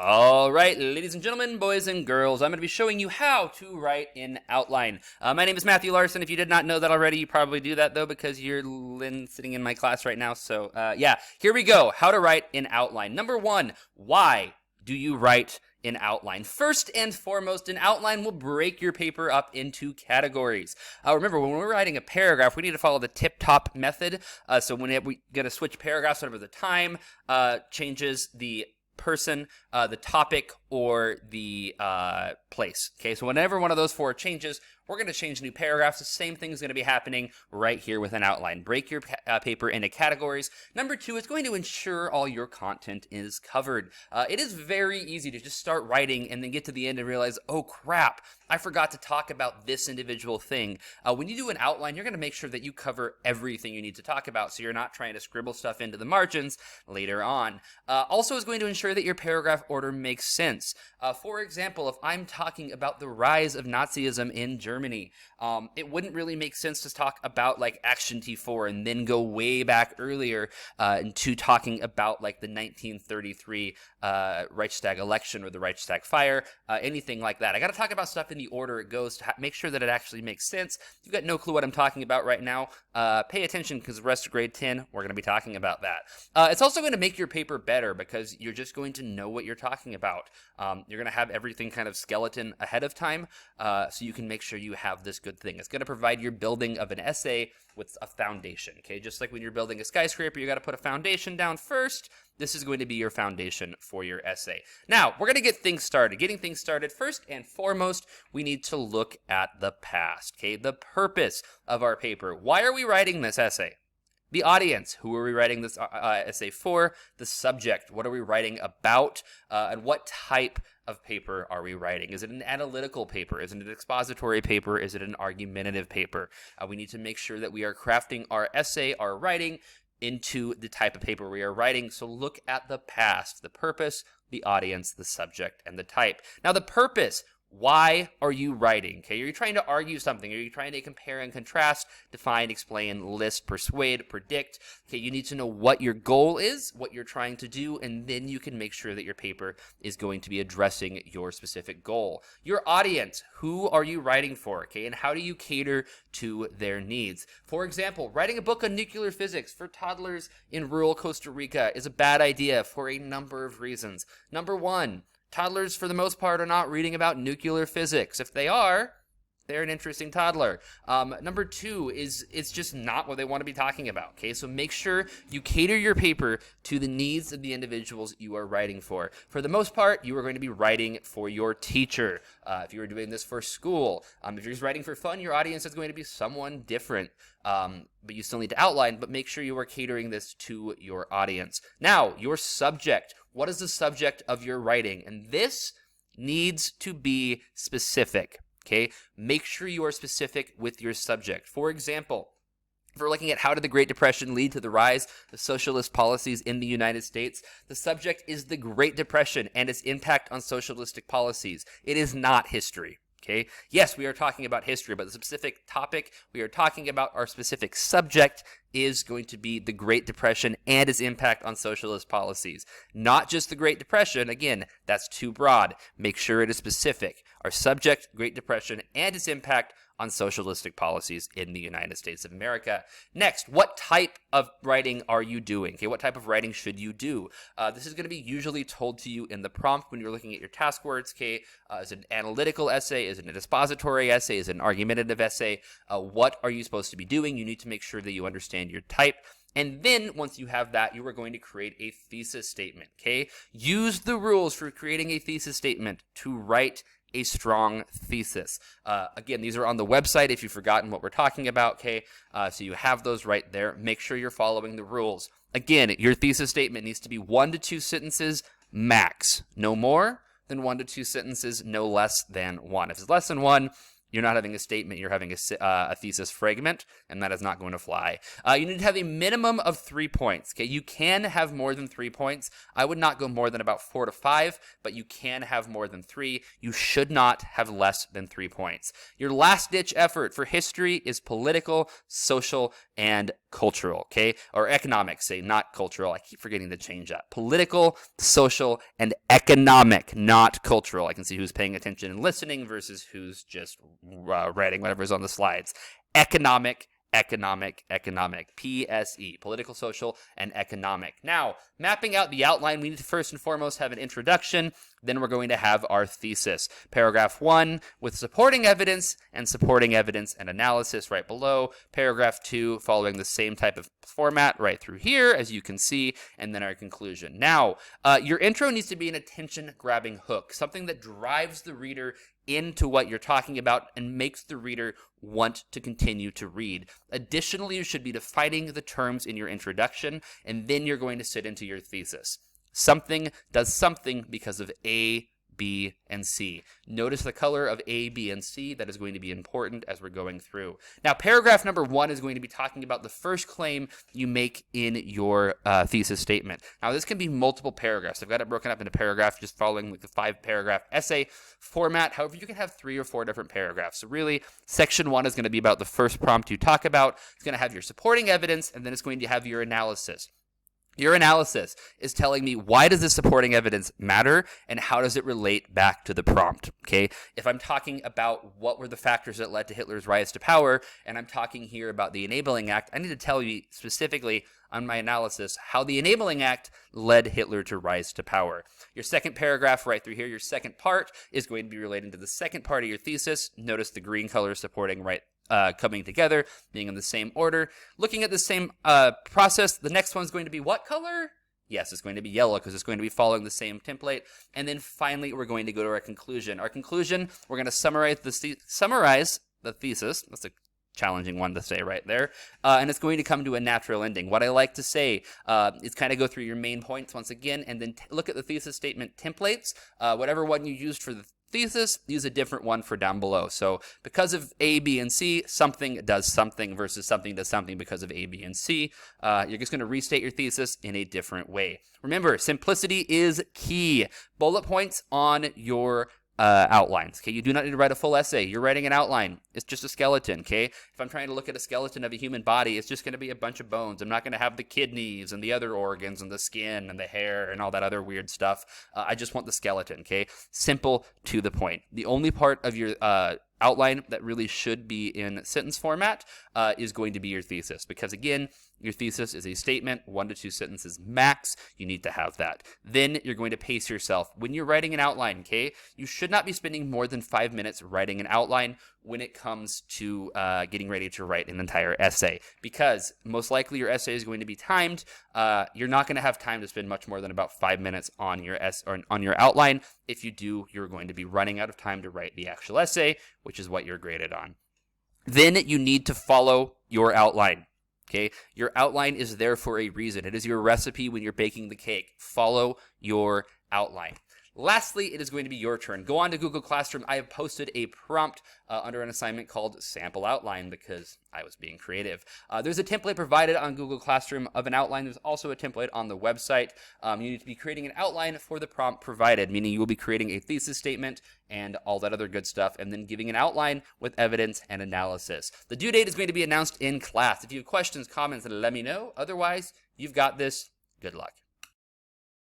All right, ladies and gentlemen, boys and girls, I'm going to be showing you how to write in outline. My name is Matthew Larson. If you did not know that already, you probably do that, though, because you're sitting in my class right now. So, yeah, here we go. How to write in outline. Number one, why do you write in outline? First and foremost, an outline will break your paper up into categories. Remember, when we're writing a paragraph, we need to follow the tip-top method. So when we're going to switch paragraphs, whenever the time changes, the person, the topic, or the place. Okay, so whenever one of those four changes, we're going to change new paragraphs. The same thing is going to be happening right here with an outline. Break your paper into categories. Number two, it's going to ensure all your content is covered. It is very easy to just start writing and then get to the end and realize, oh crap, I forgot to talk about this individual thing. When you do an outline, you're going to make sure that you cover everything you need to talk about, so you're not trying to scribble stuff into the margins later on. Also, it's going to ensure that your paragraph order makes sense. For example, if I'm talking about the rise of Nazism in Germany, it wouldn't really make sense to talk about like Action T4 and then go way back earlier into talking about like the 1933 Reichstag election or the Reichstag fire, anything like that. I got to talk about stuff in the order it goes to make sure that it actually makes sense. If you've got no clue what I'm talking about right now, pay attention, because the rest of grade 10, we're going to be talking about that. It's also going to make your paper better because you're just going to know what you're talking about. You're going to have everything kind of skeleton ahead of time, so you can make sure you have this good thing. It's going to provide your building of an essay with a foundation, okay? Just like when you're building a skyscraper, you got to put a foundation down first. This is going to be your foundation for your essay. Now, we're going to get things started. Getting things started, first and foremost, we need to look at the past, okay? The purpose of our paper. Why are we writing this essay? The audience. Who are we writing this essay for? The subject. What are we writing about? And what type of paper are we writing? Is it an analytical paper? Is it an expository paper? Is it an argumentative paper? We need to make sure that we are crafting our essay, our writing, into the type of paper we are writing. So look at the past, the purpose, the audience, the subject, and the type. Now, the purpose. Why are you writing? Okay, are you trying to argue something? Are you trying to compare and contrast, define, explain, list, persuade, predict? Okay, you need to know what your goal is, what you're trying to do, and then you can make sure that your paper is going to be addressing your specific goal. Your audience, who are you writing for? Okay, and how do you cater to their needs? For example, writing a book on nuclear physics for toddlers in rural Costa Rica is a bad idea for a number of reasons. Number one, toddlers, for the most part, are not reading about nuclear physics. If they are, they're an interesting toddler. Number two is it's just not what they want to be talking about, okay? So make sure you cater your paper to the needs of the individuals you are writing for. For the most part, you are going to be writing for your teacher. If you are doing this for school, if you're just writing for fun, your audience is going to be someone different. But you still need to outline, but make sure you are catering this to your audience. Now, your subject. What is the subject of your writing? And this needs to be specific, okay? Make sure you are specific with your subject. For example, if we're looking at how did the Great Depression lead to the rise of socialist policies in the United States, the subject is the Great Depression and its impact on socialistic policies. It is not history. Okay. Yes, we are talking about history, but the specific topic we are talking about, our specific subject, is going to be the Great Depression and its impact on socialist policies. Not just the Great Depression. Again, that's too broad. Make sure it is specific. Our subject, Great Depression, and its impact on socialistic policies in the United States of America. Next, what type of writing are you doing? Okay, what type of writing should you do? This is going to be usually told to you in the prompt when you're looking at your task words. Okay, is it an analytical essay? Is it an expository essay? Is it an argumentative essay? What are you supposed to be doing? You need to make sure that you understand your type. And then once you have that, you are going to create a thesis statement, okay? Use the rules for creating a thesis statement to write a strong thesis. Again, these are on the website if you've forgotten what we're talking about, okay? So you have those right there. Make sure you're following the rules. Again, your thesis statement needs to be 1 to 2 sentences max. No more than 1 to 2 sentences, no less than 1. If it's less than 1, you're not having a statement, you're having a thesis fragment, and that is not going to fly. You need to have a minimum of 3 points. Okay, you can have more than 3 points. I would not go more than about 4 to 5, but you can have more than 3. You should not have less than 3 points. Your last-ditch effort for history is political, social, and cultural, okay? Or economic, say, not cultural. I keep forgetting to change that. Political, social, and economic, not cultural. I can see who's paying attention and listening versus who's just writing whatever's on the slides. Economic, PSE, political, social, and economic. Now, mapping out the outline, we need to first and foremost have an introduction, then we're going to have our thesis. Paragraph 1 with supporting evidence and analysis right below. Paragraph 2 following the same type of format right through here, as you can see, and then our conclusion. Now, your intro needs to be an attention-grabbing hook, something that drives the reader into what you're talking about and makes the reader want to continue to read. Additionally, you should be defining the terms in your introduction, and then you're going to sit into your thesis. Something does something because of A, B, and C. Notice the color of A, B, and C. That is going to be important as we're going through. Now, paragraph number 1 is going to be talking about the first claim you make in your thesis statement. Now, this can be multiple paragraphs. I've got it broken up into paragraphs just following like the 5-paragraph essay format. However, you can have 3 or 4 different paragraphs. So really, section 1 is going to be about the first prompt you talk about. It's going to have your supporting evidence, and then it's going to have your analysis. Your analysis is telling me, why does this supporting evidence matter and how does it relate back to the prompt, okay? If I'm talking about what were the factors that led to Hitler's rise to power, and I'm talking here about the Enabling Act, I need to tell you specifically on my analysis how the Enabling Act led Hitler to rise to power. Your second paragraph right through here, your second part, is going to be relating to the second part of your thesis. Notice the green color supporting right coming together, being in the same order. Looking at the same process, the next one's going to be what color? Yes, it's going to be yellow because it's going to be following the same template. And then finally, we're going to go to our conclusion. Our conclusion, we're going to summarize the thesis. That's a challenging one to say right there. And it's going to come to a natural ending. What I like to say is kind of go through your main points once again, and then look at the thesis statement templates. Whatever one you used for the thesis, use a different one for down below. So because of A, B, and C, something does something versus something does something because of A, B, and C. You're just going to restate your thesis in a different way. Remember, simplicity is key. Bullet points on your outlines. Okay, you do not need to write a full essay. You're writing an outline. It's just a skeleton. Okay, if I'm trying to look at a skeleton of a human body, it's just going to be a bunch of bones. I'm not going to have the kidneys and the other organs and the skin and the hair and all that other weird stuff. I just want the skeleton. Okay, simple, to the point. The only part of your outline that really should be in sentence format is going to be your thesis, because again, your thesis is a statement, 1 to 2 sentences max. You need to have that. Then you're going to pace yourself. When you're writing an outline, okay, you should not be spending more than 5 minutes writing an outline when it comes to getting ready to write an entire essay, because most likely your essay is going to be timed. You're not going to have time to spend much more than about 5 minutes on your on your outline. If you do, you're going to be running out of time to write the actual essay, which is what you're graded on. Then you need to follow your outline. Okay, your outline is there for a reason. It is your recipe when you're baking the cake. Follow your outline. Lastly, it is going to be your turn. Go on to Google Classroom. I have posted a prompt under an assignment called Sample Outline because I was being creative. There's a template provided on Google Classroom of an outline. There's also a template on the website. You need to be creating an outline for the prompt provided, meaning you will be creating a thesis statement and all that other good stuff, and then giving an outline with evidence and analysis. The due date is going to be announced in class. If you have questions, comments, let me know. Otherwise, you've got this. Good luck.